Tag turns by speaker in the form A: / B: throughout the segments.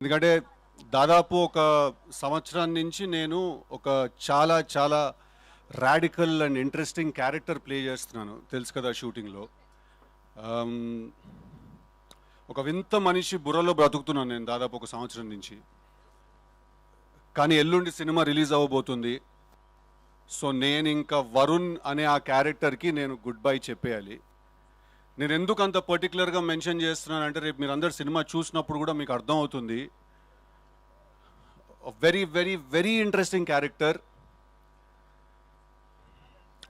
A: ఎందుకంటే దాదాపు ఒక సంవత్సరం నుంచి నేను ఒక చాలా చాలా radical and interesting character play చేస్తున్నాను. తెలుసు కదా షూటింగ్లో. ఒక వింత మనిషి బుర్రలో బ్రతుకుతున్నాను నేను దాదాపు ఒక సంవత్సరం నుంచి. కానీ ఎల్లుండి సినిమా రిలీజ్ అవ్వబోతుంది. సో నేను ఇంకా వరుణ్ అనే ఆ క్యారెక్టర్కి నేను గుడ్ బై చెప్పేయాలి. నేను ఎందుకు అంత పర్టికులర్గా మెన్షన్ చేస్తున్నానంటే రేపు మీరు అందరు సినిమా చూసినప్పుడు కూడా మీకు అర్థం అవుతుంది. Very very very interesting character.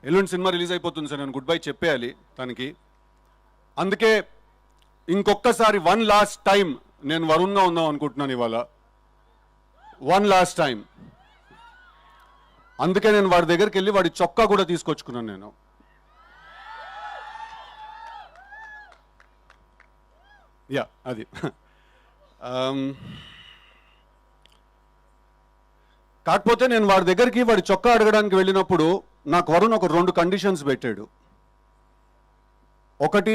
A: ఎల్లుండి సినిమా రిలీజ్ అయిపోతుంది సార్, నేను గుడ్ బై చెప్పేయాలి తనకి. అందుకే ఇంకొకసారి వన్ లాస్ట్ టైం నేను వరుణ్గా ఉందాం అనుకుంటున్నాను ఇవాళ. One last time. అందుకే నేను వాడి దగ్గరికి వెళ్ళి వాడి చొక్కా కూడా తీసుకొచ్చుకున్నాను నేను. యా అది కాకపోతే నేను వాడి దగ్గరికి వాడి చొక్కా అడగడానికి వెళ్ళినప్పుడు నాకు వరుణ్ ఒక 2 కండిషన్స్ పెట్టాడు. ఒకటి,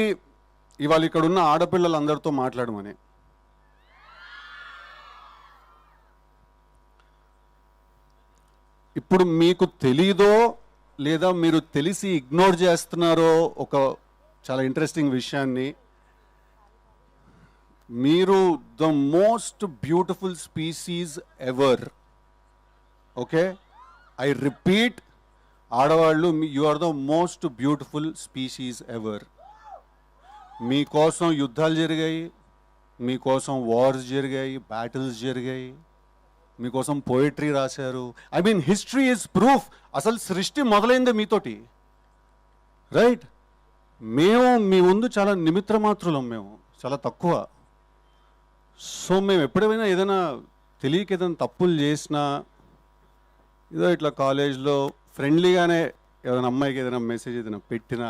A: ఇవాళ ఇక్కడ ఉన్న ఆడపిల్లలందరితో మాట్లాడమని. ఇప్పుడు మీకు తెలీదో లేదా మీరు తెలిసి ఇగ్నోర్ చేస్తున్నారో ఒక చాలా ఇంట్రెస్టింగ్ విషయాన్ని. మీరు the most beautiful species ever. Okay, I repeat, ఆడవాళ్ళు you are the most beautiful species ever. మీకోసం యుద్ధాలు జరిగాయి, మీకోసం వార్స్ జరిగాయి, బ్యాటిల్స్ జరిగాయి, మీకోసం పోయిటరీ రాశారు. I mean history is proof. అసలు సృష్టి మొదలైందే మీతోటి, రైట్? మేము మీ ముందు చాలా నిమిత్ర మాత్రులం, మేము చాలా తక్కువ. సో మేము ఎప్పుడైనా ఏదైనా తెలియక ఏదైనా తప్పులు చేసినా, ఏదో ఇట్లా కాలేజ్లో ఫ్రెండ్లీగానే ఏదైనా అమ్మాయికి ఏదైనా మెసేజ్ ఏదైనా పెట్టినా,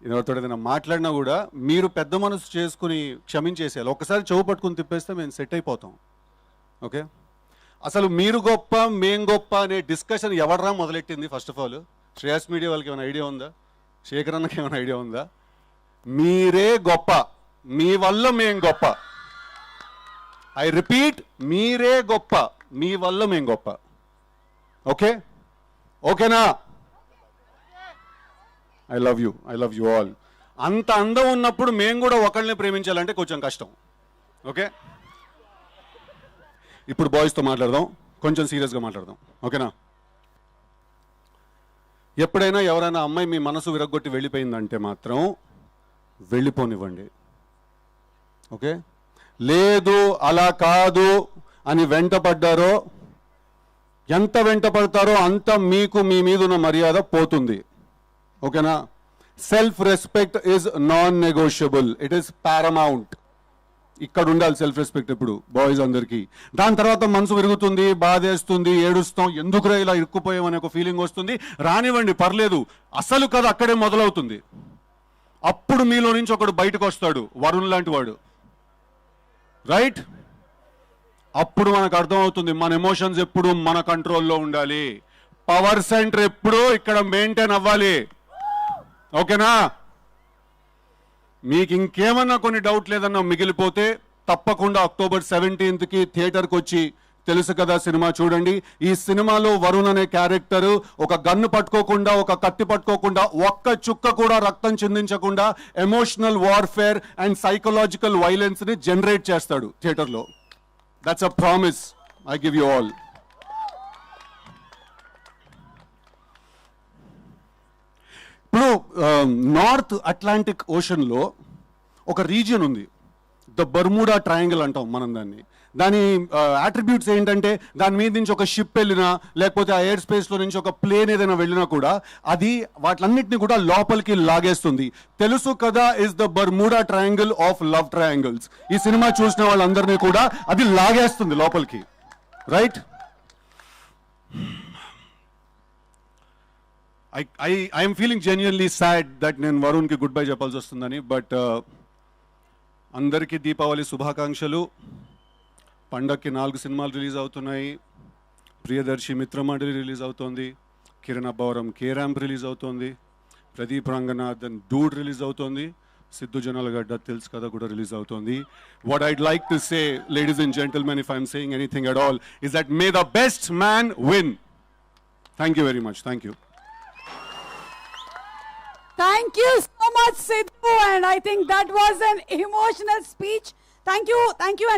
A: ఎవరితో ఏదైనా మాట్లాడినా కూడా మీరు పెద్ద మనసు చేసుకుని క్షమించేసేయాలి. ఒకసారి చెవు పట్టుకుని తిప్పేస్తే మేము సెట్ అయిపోతాం. ఓకే, అసలు మీరు గొప్ప మేం గొప్ప అనే డిస్కషన్ ఎవడరా మొదలెట్టింది? First of all Shreyas media వాళ్ళకి ఏమైనా ఐడియా ఉందా? శేఖర్ అన్నకి ఏమైనా ఐడియా ఉందా? మీరే గొప్ప, మీ వల్ల మేం గొప్ప. ఐ రిపీట్, మీరే గొప్ప, మీ వల్ల మేం గొప్ప. ఓకే, ఓకేనా? I love you all. అంత అందం ఉన్నప్పుడు మేము కూడా ఒకళ్ళని ప్రేమించాలంటే కొంచెం కష్టం. ఓకే, ఇప్పుడు బాయ్స్తో మాట్లాడదాం, కొంచెం సీరియస్గా మాట్లాడదాం. ఓకేనా? ఎప్పుడైనా ఎవరైనా అమ్మాయి మీ మనసు విరగొట్టి వెళ్ళిపోయిందంటే మాత్రం వెళ్ళిపోనివ్వండి. ఓకే, లేదు అలా కాదు అని వెంటపడ్డారో, ఎంత వెంటపడతారో అంత మీకు మీ మీద ఉన్న మర్యాద పోతుంది. ఓకేనా? Self respect is non negotiable, it is paramount. ఇక్కడ ఉండాలి సెల్ఫ్ రెస్పెక్ట్ ఇప్పుడు బాయ్స్ అందరికీ. దాని తర్వాత మనసు విరుగుతుంది, బాధేస్తుంది, ఏడుస్తాం, ఎందుకురా ఇలా ఇరుక్కుపోయామనే ఒక ఫీలింగ్ వస్తుంది. రానివ్వండి, పర్లేదు. అసలు కథ అక్కడే మొదలవుతుంది. అప్పుడు మీలో నుంచి ఒకడు బయటకు వస్తాడు, వరుణ్ లాంటి వాడు, రైట్? అప్పుడు మనకు అర్థమవుతుంది మన ఎమోషన్స్ ఎప్పుడు మన కంట్రోల్లో ఉండాలి, పవర్ సెంటర్ ఎప్పుడు ఇక్కడ మెయింటైన్ అవ్వాలి. ఓకేనా? మీకు ఇంకేమన్నా కొన్ని డౌట్ లేదన్నా మిగిలిపోతే తప్పకుండా అక్టోబర్ 17కి థియేటర్కి వచ్చి తెలుసు కదా సినిమా చూడండి. ఈ సినిమాలో వరుణ్ అనే క్యారెక్టర్ ఒక గన్ను పట్టుకోకుండా, ఒక కత్తి పట్టుకోకుండా, ఒక్క చుక్క కూడా రక్తం చిందించకుండా ఎమోషనల్ వార్ఫేర్ అండ్ సైకలాజికల్ వైలెన్స్ని జనరేట్ చేస్తాడు థియేటర్లో. That's a promise I give you all. ఇప్పుడు నార్త్ అట్లాంటిక్ ఓషన్లో ఒక రీజియన్ ఉంది, ద బర్ముడా ట్రయాంగిల్ అంటాం మనం దాన్ని. దాని అట్రిబ్యూట్స్ ఏంటంటే దాని మీద నుంచి ఒక షిప్ వెళ్ళినా, లేకపోతే ఆ ఎయిర్ స్పేస్లో నుంచి ఒక ప్లేన్ ఏదైనా వెళ్ళినా కూడా అది వాటిలన్నింటినీ కూడా లోపలికి లాగేస్తుంది. తెలుసు కదా, is the Bermuda triangle of love triangles. ఈ సినిమా చూసిన వాళ్ళందరినీ కూడా అది లాగేస్తుంది లోపలికి, right? I'm feeling genuinely sad that నేను వరుణ్కి గుడ్ బై చెప్పాల్సి వస్తుందని. బట్ అందరికీ దీపావళి శుభాకాంక్షలు. పండక్కి 4 సినిమాలు రిలీజ్ అవుతున్నాయి. ప్రియదర్శి మిత్రమండలి రిలీజ్ అవుతోంది, Kiran Abbavaram K ramp release అవుతోంది, ప్రదీప్ రంగనాథన్ డూడ్ రిలీజ్ అవుతోంది, సిద్ధు జనాలగడ్డ తెలుసు కదా కూడా రిలీజ్ అవుతోంది. What I'd like to say, ladies and gentlemen, if I'm saying anything at all, is that may the best man win. Thank you very much. Thank you.
B: Thank you so much, Sidhu, and I think that was an emotional speech. Thank you.